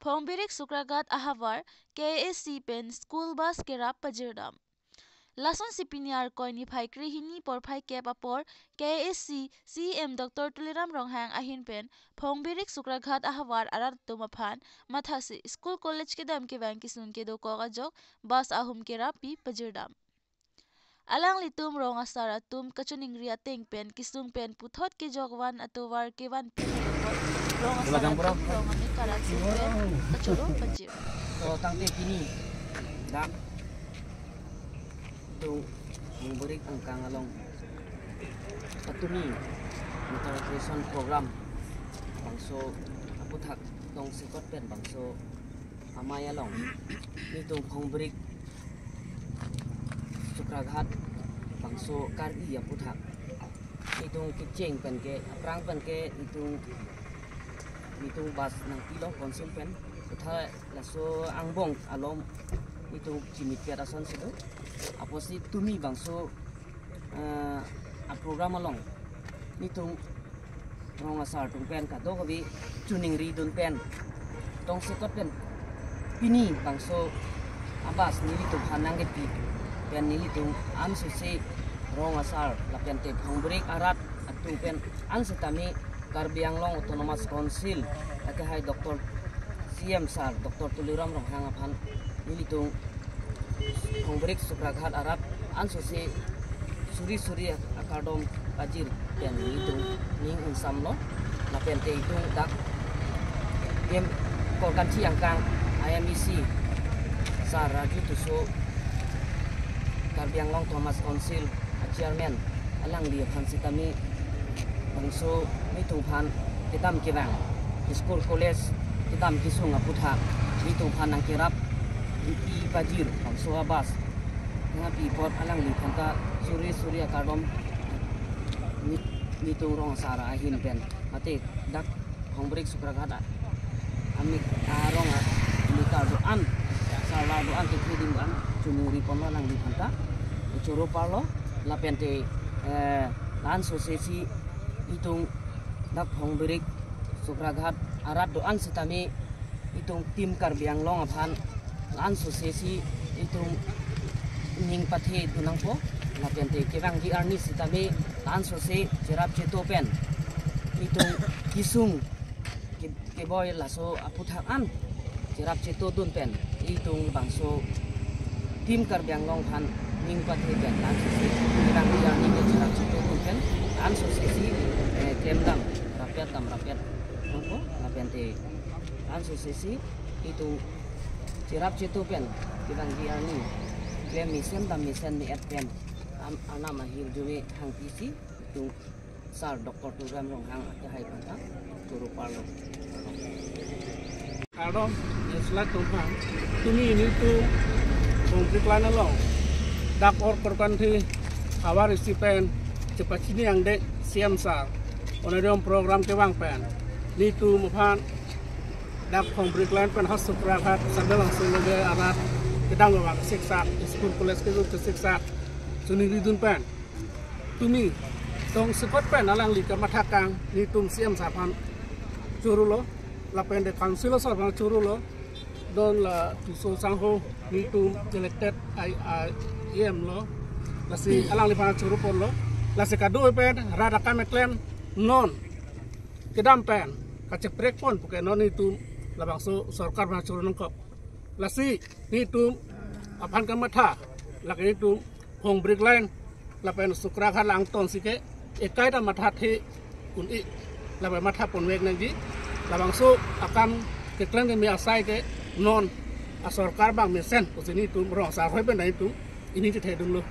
Phongbirik Sukragat Ahavar KSC Pen School Bus Kerap Pajirdam. Lason Sipiniar Koini Phai Krihini por Phai Kep Apor KSC CM Dr. Tuliram Ronghang Ahin Pen Phongbirik Sukragat Ahavar Arat Tumaphan Mathasi School College Kedam ke Bank Kisun Kedo Kogajok Bus Ahum Kerapi Pajirdam. Alang litum rong asar atum kacuning ria teng pen kisung pen puthot ke jogwan atowar kewan pen rong asar atum rong ami karat pen kacuro pajir. So tangte kini dak tu memberi angkang along atumi intervention program bangso aputhak tong sikot pen bangso amaya long itu memberi Sukragat bangso kari ya puthak itong kiceng pen ke aprang pen ke itong bas nang pilo konsul pen putha laso angbong alom itong chimit ke rason sido aposi tumi bangso a program along itong rong asar tung pen ka do bi tuning ri dun pen tong sikot pen pini bangso abas nili tu hanang ke pi pen nili tu an susi rong asar lapen te Phongbirik arat atu pen an setami Karbiang Long Autonomous Council ake hai Dr. CM Sar Dr. Tuliram Ronghang aphan nili tu Phongbirik Sukragat arat an susi suri akadom pajir pen nili tu ning unsam lo lapen te itu dak em kolkanci angkang IMEC Sar Raju Tusu Karbiang Long Thomas Council Chairman alang dia phan sitami bangso itu phan kitam kirang school college kitam kisung aputha itu phan ang kirap i pajir bangso abas ngapi pot alang li phanta suri akadom ni tu rong sara ahin pen mate dak Phongbirik Sukragat amik arong ni ka doan sala doan te kriding an cumuri pon lang li phanta curo parlo lapente lan sosesi itung dak Phongbirik Sukragat arat doan setami itung tim Karbiang Long aphan lan sosesi itung ning pathe dunang po lapente kewang gi arni setami lan sose jerap ceto pen itung kisung ke boy laso aputhakan jerap ceto dun pen itung bangso tim Karbiang Long phan ning pathe pen lan sose kewang gi arni ke jerap ceto dun pen lan sosesi kemdam rapiat nongko lapente lan sosesi itu jerap ceto pen kewang gi arni klem misen ni at pen ana mahir jume hang pisi tu Sar Dr. Tuliram Ronghang ake hai panta turu parlo Kadom islat tumpang tumi ini tu Phongbirik lana long dak or korkanthi awar isipen cepat sini yang dek siam sar onadom program kewang pen ni tu muphan dak Phongbirik lan pen has Sukragat sadal langsung loge arat kedang wang siksa school college ke tu siksa suning ridun pen tumi tong sikot pen alang li kamathakang ni tum siam sapan curulo lapen de council sarpan curulo don la tuso sangho ni tum elected IEM lo lasi alang li pan curu pon lo lasi kado pen rada kame klem non kedam pen kacek brek pon bukan non itu labang so sarkar pan curu nongkop lasi ni tum apan kamatha laki itu Phongbirik lain lapen Sukragat lang ton sike ekai da matha the uni lapen matha pon wek nangji labang so akam ke klan ke mi asai ke non asorkar bang mesen usini tu rong sa khoi ben tu ini te dung lo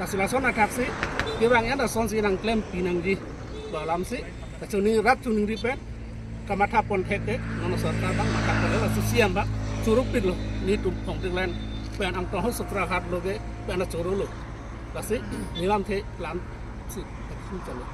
lason attaksi ke bang ya da son si nang klem pinangji balam si kacuni rat tuning ripen kamatha pon the ke non asorkar bang matha pon la siam ba curuk pit lo ni tu Phongbirik lain pen ang toh Sukragat loge pen curu lo lasi nilam the lam si chalo